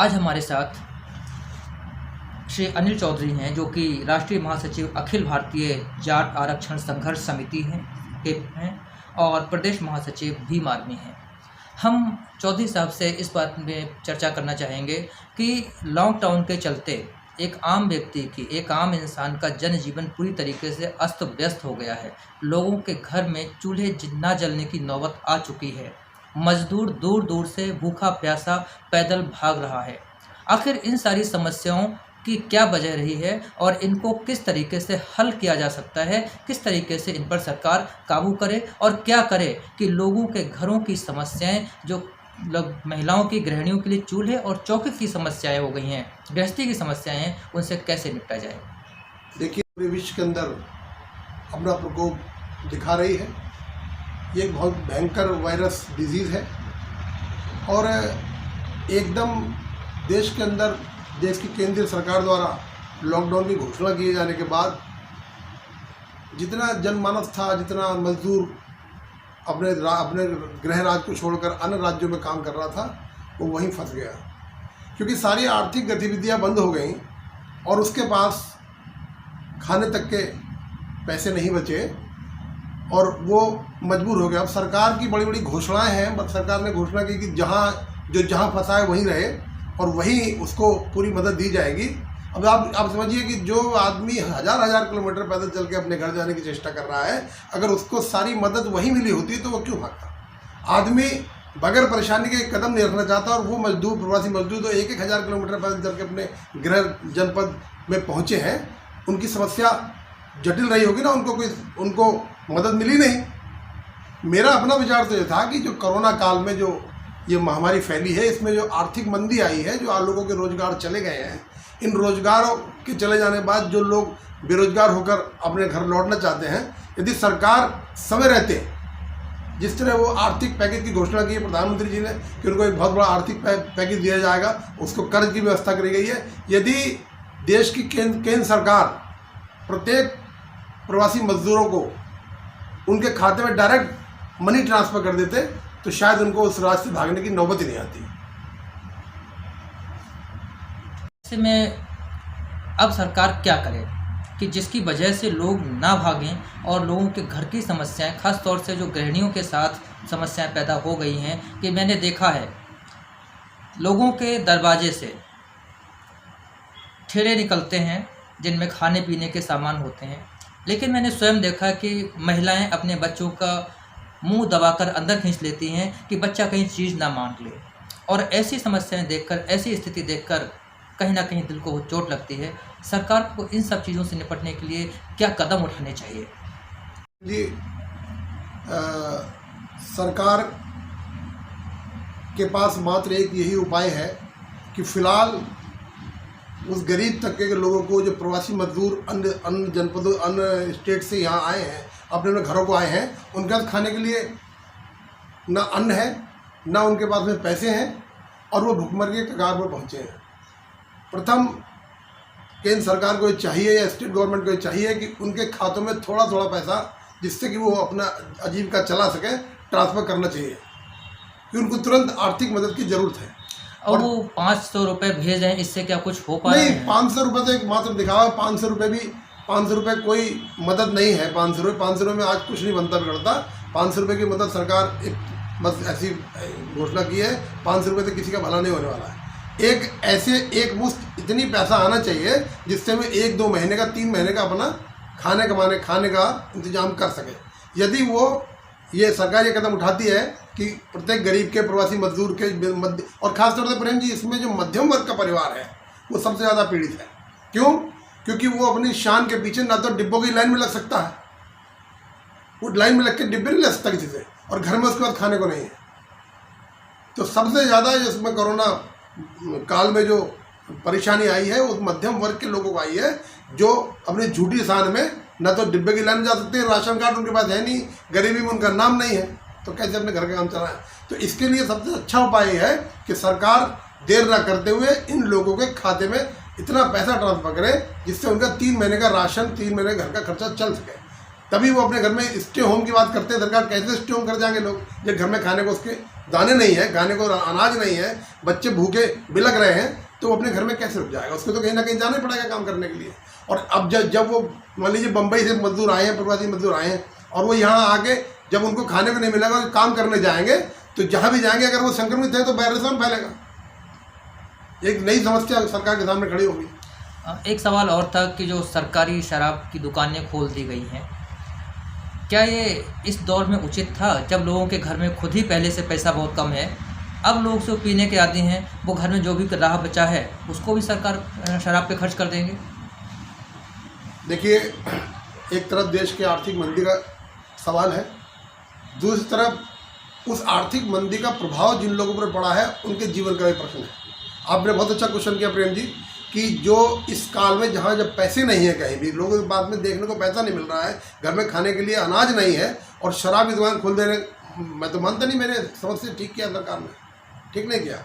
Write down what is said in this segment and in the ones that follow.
आज हमारे साथ श्री अनिल चौधरी हैं, जो कि राष्ट्रीय महासचिव अखिल भारतीय जाट आरक्षण संघर्ष समिति हैं और प्रदेश महासचिव भीम आर्मी हैं। हम चौधरी साहब से इस बात में चर्चा करना चाहेंगे कि लॉकडाउन के चलते एक आम व्यक्ति की, एक आम इंसान का जनजीवन पूरी तरीके से अस्त व्यस्त हो गया है। लोगों के घर में चूल्हे ना जलने की नौबत आ चुकी है। मजदूर दूर दूर से भूखा प्यासा पैदल भाग रहा है। आखिर इन सारी समस्याओं की क्या वजह रही है और इनको किस तरीके से हल किया जा सकता है, किस तरीके से इन पर सरकार काबू करे और क्या करे कि लोगों के घरों की समस्याएं, जो महिलाओं की, गृहिणियों के लिए चूल्हे और चौके की समस्याएं हो गई हैं, गृहस्थी की समस्याएं हैं, उनसे कैसे निपटा जाए। देखिए, पूरे विश्व के अंदर अपना प्रकोप दिखा रही है। ये एक बहुत भयंकर वायरस डिजीज़ है और एकदम देश के अंदर देश की केंद्रीय सरकार द्वारा लॉकडाउन की घोषणा किए जाने के बाद जितना जनमानस था, जितना मजदूर अपने गृह राज्य को छोड़कर अन्य राज्यों में काम कर रहा था, वो वहीं फंस गया, क्योंकि सारी आर्थिक गतिविधियां बंद हो गईं और उसके पास खाने तक के पैसे नहीं बचे और वो मजबूर हो गया। अब सरकार की बड़ी बड़ी घोषणाएं हैं। सरकार ने घोषणा की कि जहाँ फंसा है वहीं रहे और वहीं उसको पूरी मदद दी जाएगी। अब आप समझिए कि जो आदमी हज़ार किलोमीटर पैदल चल के अपने घर जाने की चेष्टा कर रहा है, अगर उसको सारी मदद वहीं मिली होती तो वो क्यों भागता। आदमी बगैर परेशानी के कदम नहीं रखना चाहता और वो मजदूर, प्रवासी मजदूर तो एक हज़ार किलोमीटर पैदल चल के अपने गृह जनपद में पहुँचे हैं। उनकी समस्या जटिल रही होगी ना, उनको मदद मिली नहीं। मेरा अपना विचार तो ये था कि जो कोरोना काल में जो ये महामारी फैली है, इसमें जो आर्थिक मंदी आई है, जो लोगों के रोजगार चले गए हैं, इन रोजगारों के चले जाने के बाद जो लोग बेरोजगार होकर अपने घर लौटना चाहते हैं, यदि सरकार समय रहते जिस तरह वो आर्थिक पैकेज की घोषणा की है प्रधानमंत्री जी ने कि उनको एक बहुत बड़ा आर्थिक पैकेज दिया जाएगा, उसको कर्ज की व्यवस्था करी गई है। यदि देश की केंद्र सरकार प्रत्येक प्रवासी मजदूरों को उनके खाते में डायरेक्ट मनी ट्रांसफ़र कर देते तो शायद उनको उस रास्ते से भागने की नौबत ही नहीं आती। ऐसे में अब सरकार क्या करे कि जिसकी वजह से लोग ना भागें और लोगों के घर की समस्याएं, खास तौर से जो गृहिणियों के साथ समस्याएं पैदा हो गई हैं कि मैंने देखा है लोगों के दरवाजे से ठेले निकलते हैं जिनमें खाने पीने के सामान होते हैं, लेकिन मैंने स्वयं देखा कि महिलाएं अपने बच्चों का मुंह दबाकर अंदर खींच लेती हैं कि बच्चा कहीं चीज़ ना मांग ले। और ऐसी समस्याएं देखकर, ऐसी स्थिति देखकर कहीं ना कहीं दिल को चोट लगती है। सरकार को इन सब चीज़ों से निपटने के लिए क्या कदम उठाने चाहिए? जी, सरकार के पास मात्र एक यही उपाय है कि फ़िलहाल उस गरीब तबके के लोगों को, जो प्रवासी मजदूर अन्य जनपदों, अन्य स्टेट से यहाँ आए हैं, अपने घरों को आए हैं, उनके पास खाने के लिए ना अन्न है, ना उनके पास में पैसे हैं और वो भुखमरी के कगार पर पहुँचे हैं। प्रथम केंद्र सरकार को चाहिए या स्टेट गवर्नमेंट को चाहिए कि उनके खातों में थोड़ा थोड़ा पैसा, जिससे कि वो अपना आजीविका चला सके, ट्रांसफ़र करना चाहिए, कि उनको तुरंत आर्थिक मदद की ज़रूरत है। और वो 500 रुपये भेज रहे हैं, इससे क्या कुछ हो पा रहा है? नहीं, 500 रुपये तो एक मात्र दिखावा। 500 रुपये कोई मदद नहीं है। 500 रुपये में आज कुछ नहीं बनता बिगड़ता। 500 रुपये की मदद सरकार एक बस ऐसी घोषणा की है। 500 रुपये से किसी का भला नहीं होने वाला है। एक मुश्त इतनी पैसा आना चाहिए जिससे मैं 1-2 महीने का, 3 महीने का अपना खाने का इंतजाम कर सके। यदि वो ये सरकार ये कदम उठाती है कि प्रत्येक गरीब के, प्रवासी मजदूर के मध्य, और ख़ासतौर से प्रेम जी, इसमें जो मध्यम वर्ग का परिवार है वो सबसे ज़्यादा पीड़ित है। क्यों? क्योंकि वो अपनी शान के पीछे ना तो डिब्बों की लाइन में लग सकता है, वो लाइन में लग के डिब्बे नहीं ले सकता किसी से, और घर में उसके बाद खाने को नहीं है। तो सबसे ज़्यादा इसमें कोरोना काल में जो परेशानी आई है वो मध्यम वर्ग के लोगों को आई है, जो अपनी झूठी शान में ना तो डिब्बे की लाइन में जा सकते हैं, राशन कार्ड उनके पास है नहीं, गरीबी में उनका नाम नहीं है, तो कैसे अपने घर का काम चलाएं। तो इसके लिए सबसे अच्छा उपाय है कि सरकार देर न करते हुए इन लोगों के खाते में इतना पैसा ट्रांसफर करे जिससे उनका 3 महीने का राशन, 3 महीने घर का खर्चा चल सके। तभी वो अपने घर में स्टे होम की बात करते हैं। सरकार कैसे स्टे होम कर जाएंगे लोग जब घर में खाने को उसके दाने नहीं है, खाने को अनाज नहीं है, बच्चे भूखे बिलक रहे हैं, तो वो अपने घर में कैसे रुक जाएगा? उसको तो कहीं ना कहीं जाना ही पड़ेगा काम करने के लिए। और अब जब वो मान लीजिए बम्बई से मजदूर आए हैं, प्रवासी मजदूर आए हैं, और वो यहाँ आके जब उनको खाने को नहीं मिलेगा, काम करने जाएंगे, तो जहाँ भी जाएंगे अगर वो संक्रमित है तो वायरस फैलेगा। एक नई समस्या सरकार के सामने खड़ी होगी। एक सवाल और था कि जो सरकारी शराब की दुकानें खोल दी गई हैं, क्या ये इस दौर में उचित था जब लोगों के घर में खुद ही पहले से पैसा बहुत कम है? अब लोग जो पीने के आदी हैं वो घर में जो भी रहा बचा है उसको भी सरकार शराब पे खर्च कर देंगे। देखिए, एक तरफ देश के आर्थिक मंदी का सवाल है, दूसरी तरफ उस आर्थिक मंदी का प्रभाव जिन लोगों पर पड़ा है उनके जीवन का भी प्रश्न है। आपने बहुत अच्छा क्वेश्चन किया प्रेम जी, कि जो इस काल में जहाँ जब पैसे नहीं है, कहीं भी लोगों के पास में देखने को पैसा नहीं मिल रहा है, घर में खाने के लिए अनाज नहीं है, और शराब की दुकान खोल देने, मैं तो मानता नहीं, मेरे समझ से ठीक किया सरकार ने, ठीक नहीं किया।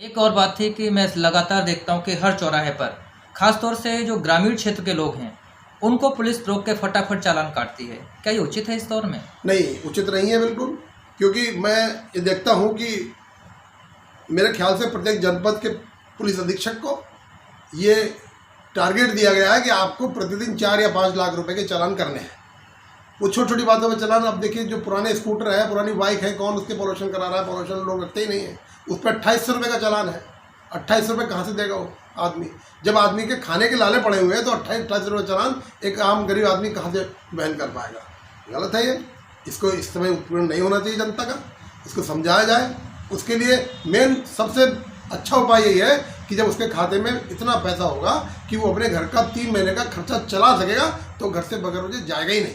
एक और बात थी कि मैं लगातार देखता हूँ कि हर चौराहे पर खासतौर से जो ग्रामीण क्षेत्र के लोग हैं उनको पुलिस रोक के फटाफट चालान काटती है। क्या ये उचित है इस दौर में? नहीं, उचित नहीं है बिल्कुल, क्योंकि मैं ये देखता हूँ कि मेरे ख्याल से प्रत्येक जनपद के पुलिस अधीक्षक को ये टारगेट दिया गया है कि आपको प्रतिदिन 4 या 5 लाख रुपए के चालान करने हैं। वो छोटी छोटी बातों में चालान, अब देखिए जो पुराने स्कूटर है, पुरानी बाइक है, कौन उसके पोल्यूशन करा रहा है? पोल्यूशन लोग रखते ही नहीं है। उस पर 2800 रुपये का चालान है। 2800 रुपये कहाँ से देगा वो आदमी? जब आदमी के खाने के लाले पड़े हुए हैं तो 2800 रुपये चालान एक आम गरीब आदमी कहाँ से वहन कर पाएगा? गलत है ये। इसको इस समय उत्पीड़न नहीं होना चाहिए जनता का, इसको समझाया जाए। उसके लिए मेन सबसे अच्छा उपाय यही है कि जब उसके खाते में इतना पैसा होगा कि वो अपने घर का 3 महीने का खर्चा चला सकेगा, तो घर से बगैर मुझे जाएगा ही नहीं।